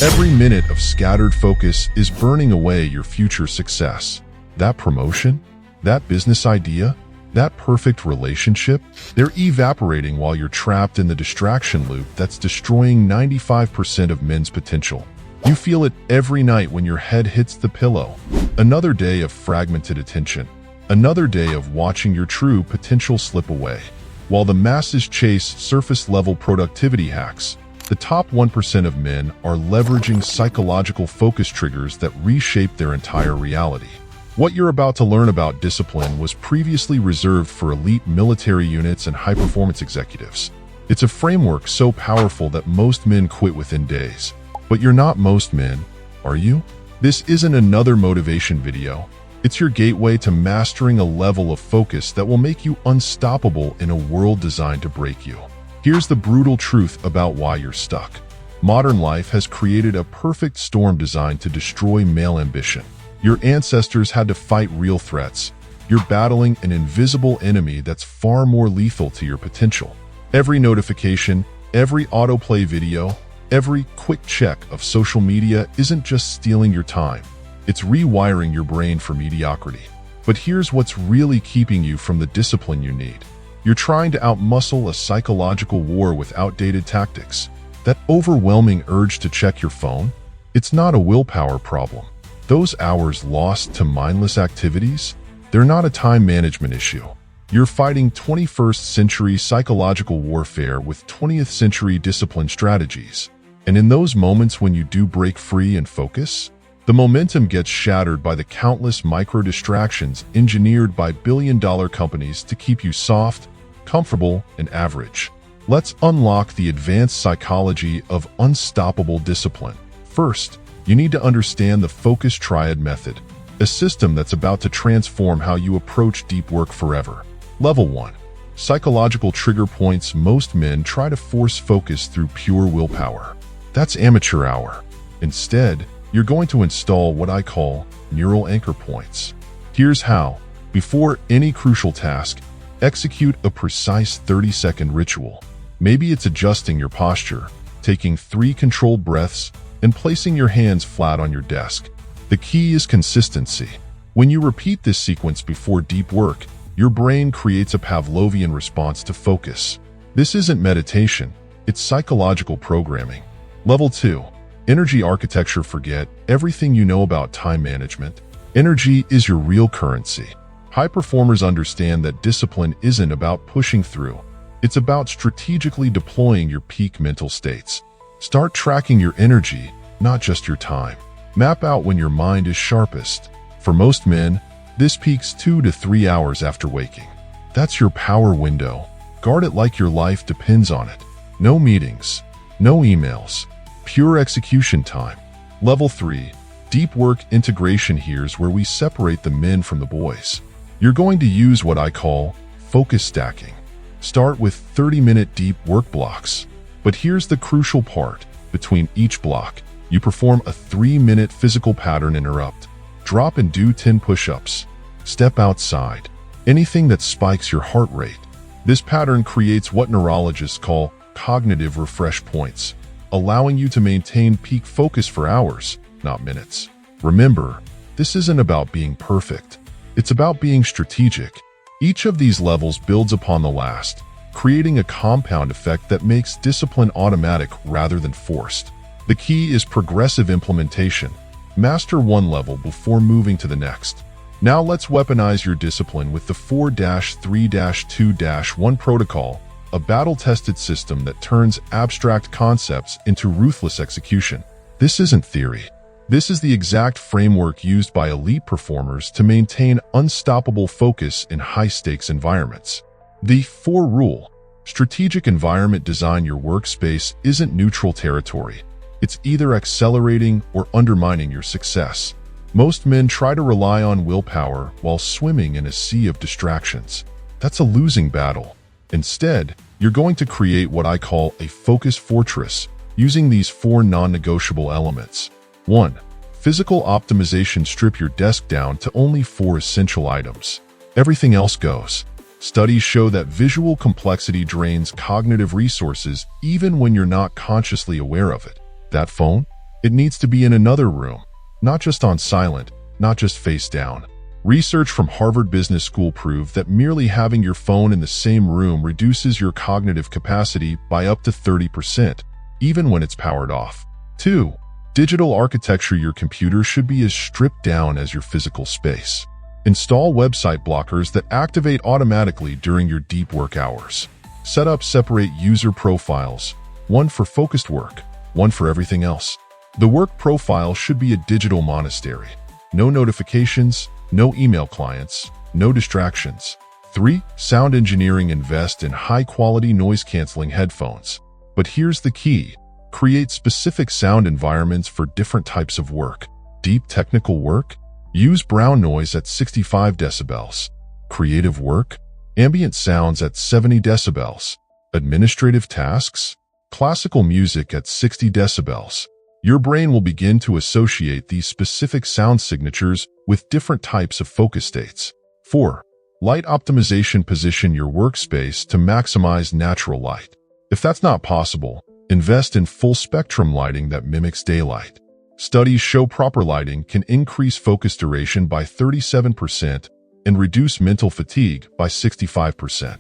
Every minute of scattered focus is burning away your future success. That promotion? That business idea? That perfect relationship? They're evaporating while you're trapped in the distraction loop that's destroying 95% of men's potential. You feel it every night when your head hits the pillow. Another day of fragmented attention. Another day of watching your true potential slip away. While the masses chase surface-level productivity hacks, the top 1% of men are leveraging psychological focus triggers that reshape their entire reality. What you're about to learn about discipline was previously reserved for elite military units and high-performance executives. It's a framework so powerful that most men quit within days. But you're not most men, are you? This isn't another motivation video. It's your gateway to mastering a level of focus that will make you unstoppable in a world designed to break you. Here's the brutal truth about why you're stuck. Modern life has created a perfect storm designed to destroy male ambition. Your ancestors had to fight real threats. You're battling an invisible enemy that's far more lethal to your potential. Every notification, every autoplay video, every quick check of social media isn't just stealing your time. It's rewiring your brain for mediocrity. But here's what's really keeping you from the discipline you need. You're trying to outmuscle a psychological war with outdated tactics. That overwhelming urge to check your phone? It's not a willpower problem. Those hours lost to mindless activities? They're not a time management issue. You're fighting 21st century psychological warfare with 20th century discipline strategies. And in those moments when you do break free and focus, the momentum gets shattered by the countless micro-distractions engineered by billion-dollar companies to keep you soft, comfortable, and average. Let's unlock the advanced psychology of unstoppable discipline. First, you need to understand the focus triad method, a system that's about to transform how you approach deep work forever. Level 1. Psychological trigger points. Most men try to force focus through pure willpower. That's amateur hour. Instead, you're going to install what I call neural anchor points. Here's how. Before any crucial task, execute a precise 30-second ritual. Maybe it's adjusting your posture, taking 3 controlled breaths, and placing your hands flat on your desk. The key is consistency. When you repeat this sequence before deep work, your brain creates a Pavlovian response to focus. This isn't meditation, it's psychological programming. Level 2. Energy architecture. Forget everything you know about time management. Energy is your real currency. High performers understand that discipline isn't about pushing through. It's about strategically deploying your peak mental states. Start tracking your energy, not just your time. Map out when your mind is sharpest. For most men, this peaks 2 to 3 hours after waking. That's your power window. Guard it like your life depends on it. No meetings, no emails, pure execution time. Level 3. Deep work integration. Here's where we separate the men from the boys. You're going to use what I call focus stacking. Start with 30-minute deep work blocks. But here's the crucial part. Between each block, you perform a 3-minute physical pattern interrupt. Drop and do 10 push-ups. Step outside. Anything that spikes your heart rate. This pattern creates what neurologists call cognitive refresh points, allowing you to maintain peak focus for hours, not minutes. Remember, this isn't about being perfect. It's about being strategic. Each of these levels builds upon the last, creating a compound effect that makes discipline automatic rather than forced. The key is progressive implementation. Master one level before moving to the next. Now let's weaponize your discipline with the 4-3-2-1 protocol, a battle-tested system that turns abstract concepts into ruthless execution. This isn't theory. This is the exact framework used by elite performers to maintain unstoppable focus in high-stakes environments. The 4 rule: strategic environment design. Your workspace isn't neutral territory. It's either accelerating or undermining your success. Most men try to rely on willpower while swimming in a sea of distractions. That's a losing battle. Instead, you're going to create what I call a focus fortress, using these 4 non-negotiable elements. 1. Physical optimization. Strip your desk down to only 4 essential items. Everything else goes. Studies show that visual complexity drains cognitive resources even when you're not consciously aware of it. That phone? It needs to be in another room, not just on silent, not just face down. Research from Harvard Business School proved that merely having your phone in the same room reduces your cognitive capacity by up to 30%, even when it's powered off. 2. Digital architecture. Your computer should be as stripped down as your physical space. Install website blockers that activate automatically during your deep work hours. Set up separate user profiles, one for focused work, one for everything else. The work profile should be a digital monastery. No notifications, no email clients, no distractions. 3. Sound engineering. Invest in high-quality noise-canceling headphones. But here's the key. Create specific sound environments for different types of work. Deep technical work? Use brown noise at 65 decibels. Creative work? Ambient sounds at 70 decibels. Administrative tasks? Classical music at 60 decibels. Your brain will begin to associate these specific sound signatures with different types of focus states. 4. Light optimization. Position your workspace to maximize natural light. If that's not possible, invest in full-spectrum lighting that mimics daylight. Studies show proper lighting can increase focus duration by 37% and reduce mental fatigue by 65%.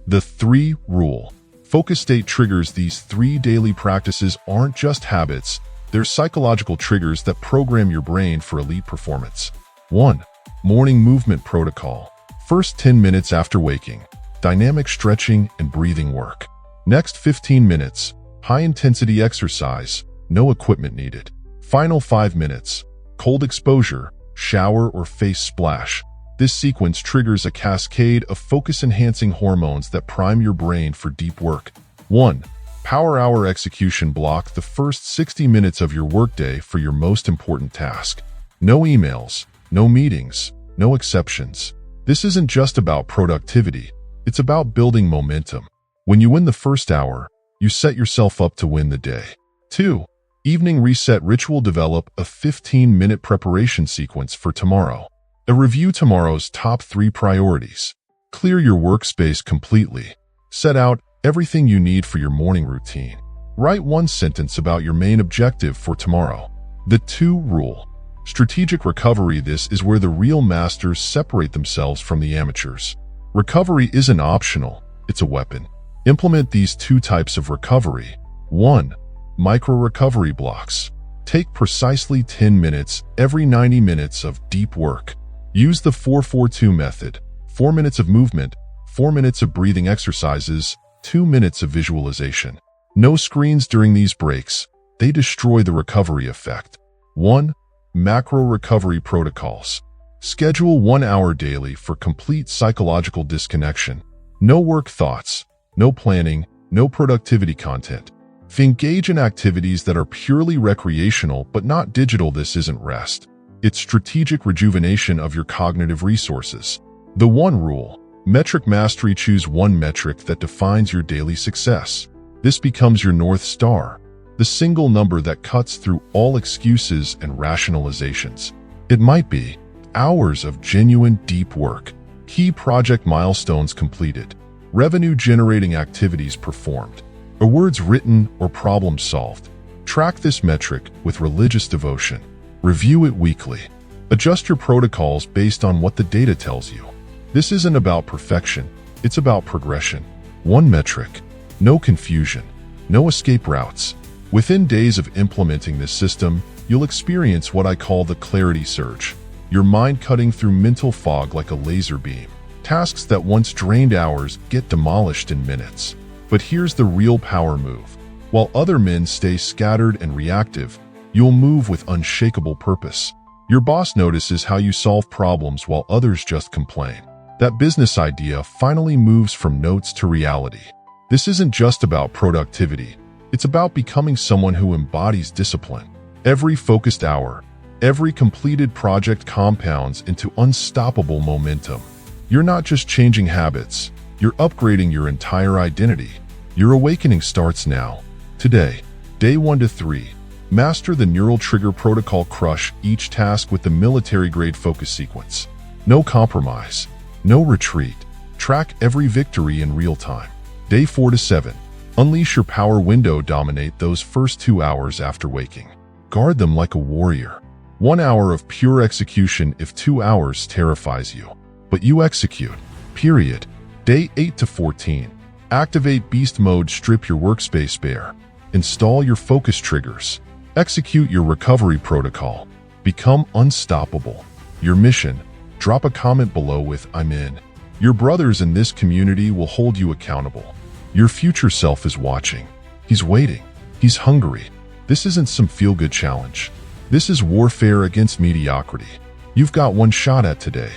The 3 rule. Focus state triggers. These 3 daily practices aren't just habits, they're psychological triggers that program your brain for elite performance. 1. Morning movement protocol. First 10 minutes after waking, dynamic stretching and breathing work. Next 15 minutes, high-intensity exercise, no equipment needed. Final 5 minutes, cold exposure, shower or face splash. This sequence triggers a cascade of focus-enhancing hormones that prime your brain for deep work. 1. Power hour execution. Block the first 60 minutes of your workday for your most important task. No emails, no meetings, no exceptions. This isn't just about productivity, it's about building momentum. When you win the first hour, you set yourself up to win the day. 2. Evening reset ritual. Develop a 15-minute preparation sequence for tomorrow. Review tomorrow's top 3 priorities. Clear your workspace completely. Set out everything you need for your morning routine. Write 1 sentence about your main objective for tomorrow. The 2 rule. Strategic recovery. This is where the real masters separate themselves from the amateurs. Recovery isn't optional, it's a weapon. Implement these 2 types of recovery. 1. Micro-recovery blocks. Take precisely 10 minutes every 90 minutes of deep work. Use the 4-4-2 method. 4 minutes of movement, 4 minutes of breathing exercises, 2 minutes of visualization. No screens during these breaks. They destroy the recovery effect. 1. Macro-recovery protocols. Schedule 1 hour daily for complete psychological disconnection. No work thoughts, no planning, no productivity content. Engage in activities that are purely recreational but not digital. This isn't rest. It's strategic rejuvenation of your cognitive resources. The 1 rule. Metric mastery. Choose 1 metric that defines your daily success. This becomes your North Star, the single number that cuts through all excuses and rationalizations. It might be hours of genuine deep work, key project milestones completed, revenue-generating activities performed, awards written or problems solved. Track this metric with religious devotion. Review it weekly. Adjust your protocols based on what the data tells you. This isn't about perfection, it's about progression. 1 metric, no confusion, no escape routes. Within days of implementing this system, you'll experience what I call the clarity surge. Your mind cutting through mental fog like a laser beam. Tasks that once drained hours get demolished in minutes. But here's the real power move. While other men stay scattered and reactive, you'll move with unshakable purpose. Your boss notices how you solve problems while others just complain. That business idea finally moves from notes to reality. This isn't just about productivity. It's about becoming someone who embodies discipline. Every focused hour, every completed project compounds into unstoppable momentum. You're not just changing habits, you're upgrading your entire identity. Your awakening starts now. Today, day 1 to 3. Master the neural trigger protocol. Crush each task with the military-grade focus sequence. No compromise. No retreat. Track every victory in real time. Day 4 to 7. Unleash your power window. Dominate those first 2 hours after waking. Guard them like a warrior. 1 hour of pure execution if 2 hours terrifies you. But you execute. Period. Day 8 to 14. Activate beast mode. Strip your workspace bare. Install your focus triggers. Execute your recovery protocol. Become unstoppable. Your mission: drop a comment below with "I'm in." Your brothers in this community will hold you accountable. Your future self is watching. He's waiting. He's hungry. This isn't some feel-good challenge. This is warfare against mediocrity. You've got one shot at today.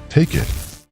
Take it.